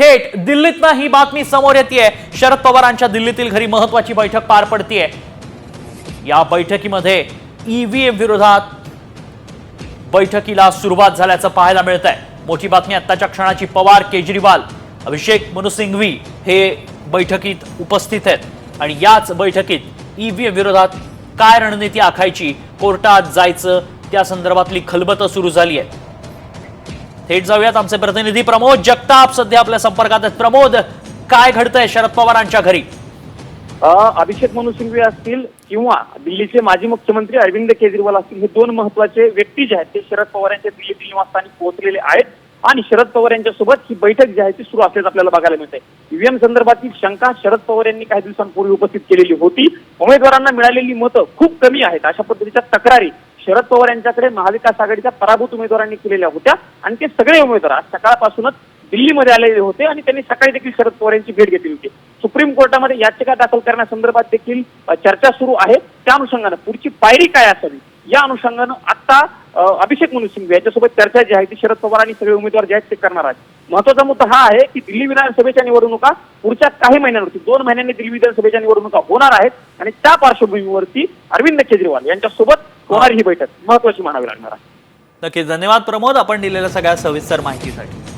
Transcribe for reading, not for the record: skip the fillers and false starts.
थेट दिल्लीतनं ही बातमी समोर येतेय। शरद पवारांच्या दिल्लीतील घरी महत्त्वाची बैठक पार पडतेय। या बैठकीमध्ये ईव्हीएम विरोधात बैठकीला सुरुवात झाल्याचं पाहायला मिळतंय। मोठी बातमी आत्ताच्या क्षणाची, पवार, केजरीवाल, अभिषेक मनु सिंघवी हे बैठकीत उपस्थित आहेत आणि याच बैठकीत ईव्हीएम विरोधात काय रणनीती आखायची, कोर्टात जायचं, त्या संदर्भातली खलबतं सुरू झाली आहे। थेट जाऊयात, आमचे प्रतिनिधी प्रमोद जगताप सध्या आपल्या संपर्कात आहेत। प्रमोद, काय घडतंय शरद पवारांच्या घरी? अभिषेक मनु सिंघवी असतील किंवा दिल्लीचे माजी मुख्यमंत्री अरविंद केजरीवाल असतील, हे दोन महत्वाचे व्यक्ती जे आहेत ते शरद पवार यांच्या दिल्लीतील निवासस्थानी पोहोचलेले आहेत आणि शरद पवार यांच्यासोबत ही बैठक जी आहे ती सुरू असल्याचं आपल्याला बघायला मिळते। ईव्हीएम संदर्भातील शंका शरद पवार यांनी काही दिवसांपूर्वी उपस्थित केलेली होती। उमेदवारांना मिळालेली मतं खूप कमी आहेत, अशा पद्धतीच्या तक्रारी शरद पवार यांच्याकडे महाविकास आघाडीच्या पराभूत उमेदवारांनी केलेल्या होत्या आणि ते सगळे उमेदवार आज सकाळपासूनच दिल्लीमध्ये आलेले होते आणि त्यांनी सकाळी देखील शरद पवार यांची भेट घेतली होती। सुप्रीम कोर्टामध्ये याचिका दाखल करण्यासंदर्भात देखील चर्चा सुरू आहे। त्या अनुषंगानं पुढची पायरी काय असावी या अनुषंगानं आता अभिषेक मनु सिंघवी यांच्यासोबत चर्चा जी आहे ती शरद पवार आणि सगळे उमेदवार जे आहेत ते करणार आहेत। महत्वाचा मुद्दा हा आहे की दिल्ली विधानसभेच्या निवडणुका पुढच्या काही महिन्यांवरती 2 महिन्यांनी दिल्ली विधानसभेच्या निवडणुका होणार आहेत आणि त्या पार्श्वभूमीवरती अरविंद केजरीवाल यांच्यासोबत होणारी ही बैठक महत्वाची मानावी लागणार आहे। नक्कीच, धन्यवाद प्रमोद, आपण दिलेल्या सगळ्या सविस्तर माहितीसाठी।